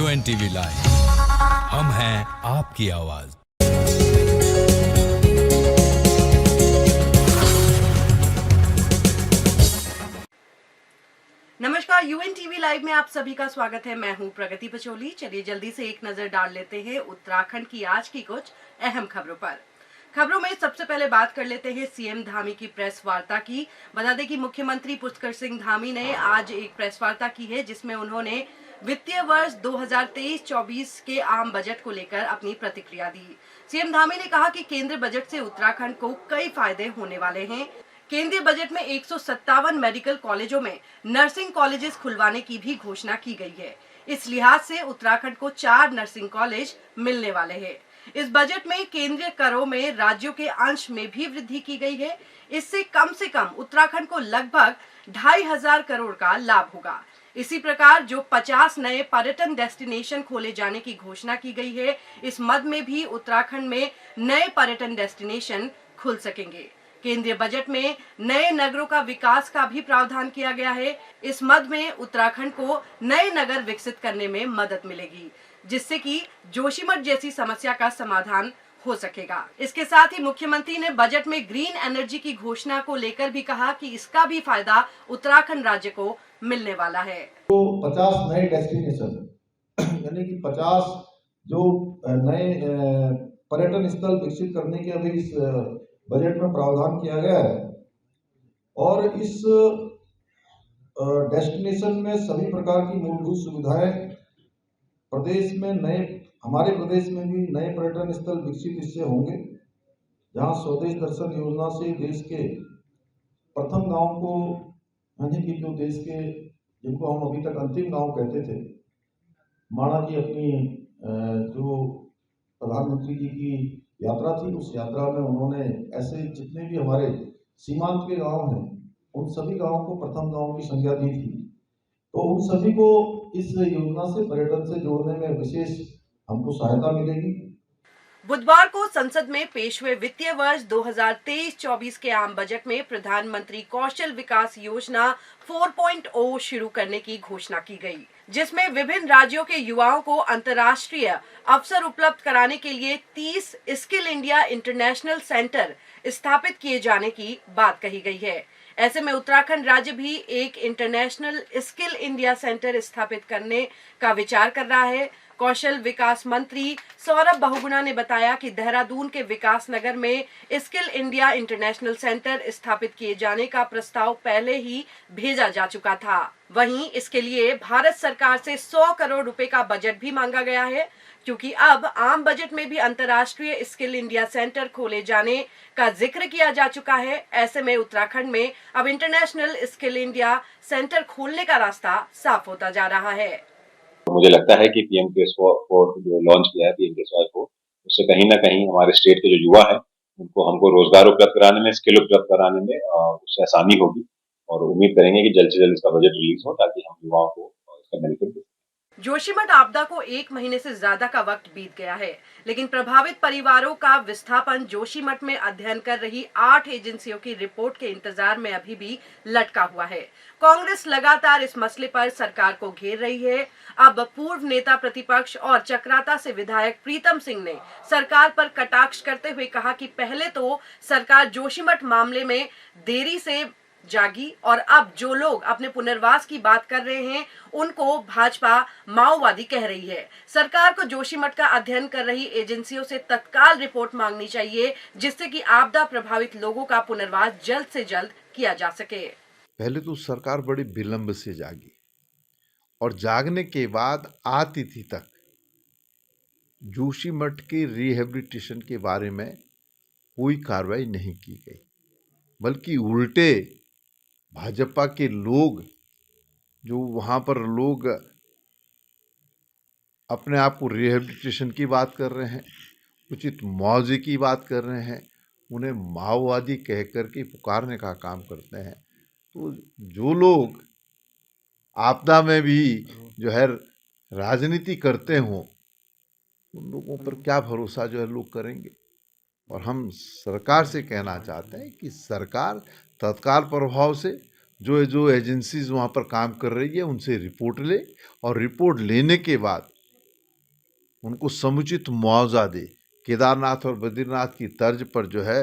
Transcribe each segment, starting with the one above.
UNTV live, हम हैं आपकी आवाज। नमस्कार, UNTV लाइव में आप सभी का स्वागत है। मैं हूं प्रगति पचोली। चलिए जल्दी से एक नजर डाल लेते हैं उत्तराखंड की आज की कुछ अहम खबरों पर। खबरों में सबसे पहले बात कर लेते हैं सीएम धामी की प्रेस वार्ता की। बता दें कि मुख्यमंत्री पुष्कर सिंह धामी ने आज एक प्रेस वार्ता की है, जिसमें उन्होंने वित्तीय वर्ष 2023-24 के आम बजट को लेकर अपनी प्रतिक्रिया दी। सीएम धामी ने कहा कि केंद्रीय बजट से उत्तराखंड को कई फायदे होने वाले हैं। केंद्रीय बजट में 157 मेडिकल कॉलेजों में नर्सिंग कॉलेजेस खुलवाने की भी घोषणा की गई है। इस लिहाज से उत्तराखंड को 4 नर्सिंग कॉलेज मिलने वाले हैं। इस बजट में केंद्रीय करों में राज्यों के अंश में भी वृद्धि की गई है। इससे कम उत्तराखंड को लगभग 2500 करोड़ का लाभ होगा। इसी प्रकार जो 50 नए पर्यटन डेस्टिनेशन खोले जाने की घोषणा की गई है, इस मद में भी उत्तराखंड में नए पर्यटन डेस्टिनेशन खुल सकेंगे। केंद्रीय बजट में नए नगरों का विकास का भी प्रावधान किया गया है। इस मद में उत्तराखंड को नए नगर विकसित करने में मदद मिलेगी, जिससे कि जोशीमठ जैसी समस्या का समाधान हो सकेगा। इसके साथ ही मुख्यमंत्री ने बजट में ग्रीन एनर्जी की घोषणा को लेकर भी कहा कि इसका भी फायदा उत्तराखंड राज्य को मिलने वाला है। तो 50 नए डेस्टिनेशन यानी कि 50 जो नए पर्यटन स्थल विकसित करने के अभी इस बजट में प्रावधान किया गया है। और इस डेस्टिनेशन में सभी प्रकार की मूलभूत सुविधाएं प्रदेश में हमारे प्रदेश में भी नए पर्यटन स्थल विकसित इससे होंगे, जहां स्वदेश दर्शन योजना से देश के प्रथम गांव को, यानी कि जो देश के जिनको हम अभी तक अंतिम गांव कहते थे, माणा की अपनी जो प्रधानमंत्री जी की यात्रा थी, उस यात्रा में उन्होंने ऐसे जितने भी हमारे सीमांत के गांव हैं, उन सभी गांवों को प्रथम गांव की संज्ञा दी थी। तो उन सभी को इस योजना से पर्यटन से जोड़ने में विशेष हमको सहायता मिलेगी। बुधवार को संसद में पेश हुए वित्तीय वर्ष 2023-24 के आम बजट में प्रधानमंत्री कौशल विकास योजना 4.0 शुरू करने की घोषणा की गई, जिसमें विभिन्न राज्यों के युवाओं को अंतर्राष्ट्रीय अवसर उपलब्ध कराने के लिए 30 स्किल इंडिया इंटरनेशनल सेंटर स्थापित किए जाने की बात कही गई है। ऐसे में उत्तराखंड राज्य भी एक इंटरनेशनल स्किल इंडिया सेंटर स्थापित करने का विचार कर रहा है। कौशल विकास मंत्री सौरभ बहुगुणा ने बताया कि देहरादून के विकास नगर में स्किल इंडिया इंटरनेशनल सेंटर स्थापित किए जाने का प्रस्ताव पहले ही भेजा जा चुका था। वहीं इसके लिए भारत सरकार से 100 करोड़ रुपए का बजट भी मांगा गया है, क्योंकि अब आम बजट में भी अंतर्राष्ट्रीय स्किल इंडिया सेंटर खोले जाने का जिक्र किया जा चुका है। ऐसे में उत्तराखंड में अब इंटरनेशनल स्किल इंडिया सेंटर खोलने का रास्ता साफ होता जा रहा है। मुझे लगता है कि पीएम केएस4 जो लॉन्च किया है, पीएम केएस4, उससे कहीं ना कहीं हमारे स्टेट के जो युवा हैं उनको हमको रोजगार उपलब्ध कराने में, स्किल उपलब्ध कराने में उससे आसानी होगी। और उम्मीद करेंगे कि जल्द से जल्द इसका बजट रिलीज हो, ताकि हम युवाओं को इसका बेनिफिट दे। जोशीमठ आपदा को 1 महीने से ज्यादा का वक्त बीत गया है, लेकिन प्रभावित परिवारों का विस्थापन जोशीमठ में अध्ययन कर रही 8 एजेंसियों की रिपोर्ट के इंतजार में अभी भी लटका हुआ है। कांग्रेस लगातार इस मसले पर सरकार को घेर रही है। अब पूर्व नेता प्रतिपक्ष और चक्राता से विधायक प्रीतम सिंह ने सरकार पर कटाक्ष करते हुए कहा कि पहले तो सरकार जोशीमठ मामले में देरी से जागी, और अब जो लोग अपने पुनर्वास की बात कर रहे हैं उनको भाजपा माओवादी कह रही है। सरकार को जोशीमठ का अध्ययन कर रही एजेंसियों से तत्काल रिपोर्ट मांगनी चाहिए, जिससे कि आपदा प्रभावित लोगों का पुनर्वास जल्द से जल्द किया जा सके। पहले तो सरकार बड़ी विलंब से जागी, और जागने के बाद आतिथि तक जोशीमठ के रिहेबिलिटेशन के बारे में कोई कार्रवाई नहीं की गई, बल्कि उल्टे भाजपा के लोग, जो वहाँ पर लोग अपने आप को रिहेबिलिटेशन की बात कर रहे हैं, उचित मुआवजे की बात कर रहे हैं, उन्हें माओवादी कह कर के पुकारने का काम करते हैं। तो जो लोग आपदा में भी जो है राजनीति करते हों, उन लोगों पर क्या भरोसा जो है लोग करेंगे। और हम सरकार से कहना चाहते हैं कि सरकार तत्काल प्रभाव से जो एजेंसीज वहाँ पर काम कर रही है उनसे रिपोर्ट ले, और रिपोर्ट लेने के बाद उनको समुचित मुआवजा दे। केदारनाथ और बद्रीनाथ की तर्ज पर जो है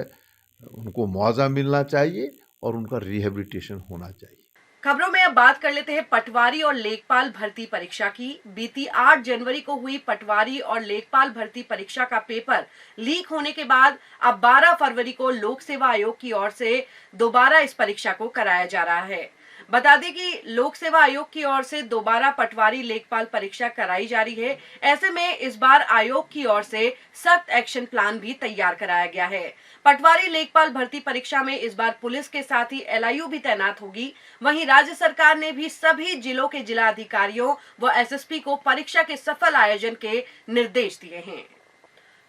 उनको मुआवजा मिलना चाहिए और उनका रिहेबिलिटेशन होना चाहिए। खबरों में अब बात कर लेते हैं पटवारी और लेखपाल भर्ती परीक्षा की। बीती 8 जनवरी को हुई पटवारी और लेखपाल भर्ती परीक्षा का पेपर लीक होने के बाद अब 12 फरवरी को लोक सेवा आयोग की ओर से दोबारा इस परीक्षा को कराया जा रहा है। बता दें कि लोक सेवा आयोग की ओर से दोबारा पटवारी लेखपाल परीक्षा कराई जा रही है। ऐसे में इस बार आयोग की ओर से सख्त एक्शन प्लान भी तैयार कराया गया है। पटवारी लेखपाल भर्ती परीक्षा में इस बार पुलिस के साथ ही एलआईयू भी तैनात होगी। वहीं राज्य सरकार ने भी सभी जिलों के जिला अधिकारियों व एसएसपी को परीक्षा के सफल आयोजन के निर्देश दिए हैं।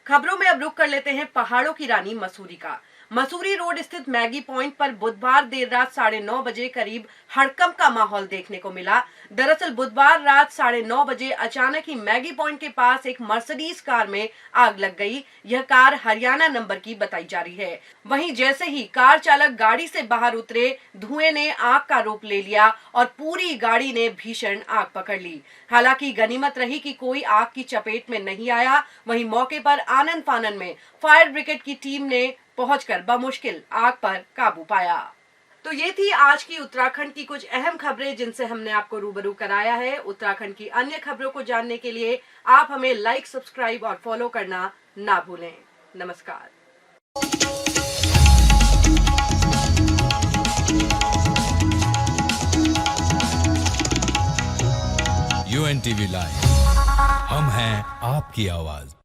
खबरों में अब रुक कर लेते हैं पहाड़ों की रानी मसूरी का। मसूरी रोड स्थित मैगी पॉइंट पर बुधवार देर रात 9:30 बजे करीब हड़कंप का माहौल देखने को मिला। दरअसल बुधवार रात 9:30 बजे अचानक ही मैगी पॉइंट के पास एक मर्सिडीज कार में आग लग गई। यह कार हरियाणा नंबर की बताई जा रही है। वहीं जैसे ही कार चालक गाड़ी से बाहर उतरे, धुएं ने आग का रूप ले लिया और पूरी गाड़ी ने भीषण आग पकड़ ली। हालांकि गनीमत रही कि कोई आग की चपेट में नहीं आया। वहीं मौके पर आनन फानन में फायर ब्रिगेड की टीम ने पहुंचकर बमुश्किल आग पर काबू पाया। तो ये थी आज की उत्तराखंड की कुछ अहम खबरें जिनसे हमने आपको रूबरू कराया है। उत्तराखंड की अन्य खबरों को जानने के लिए आप हमें लाइक, सब्सक्राइब और फॉलो करना ना भूलें। नमस्कार। UNTV लाइव, हम हैं आपकी आवाज।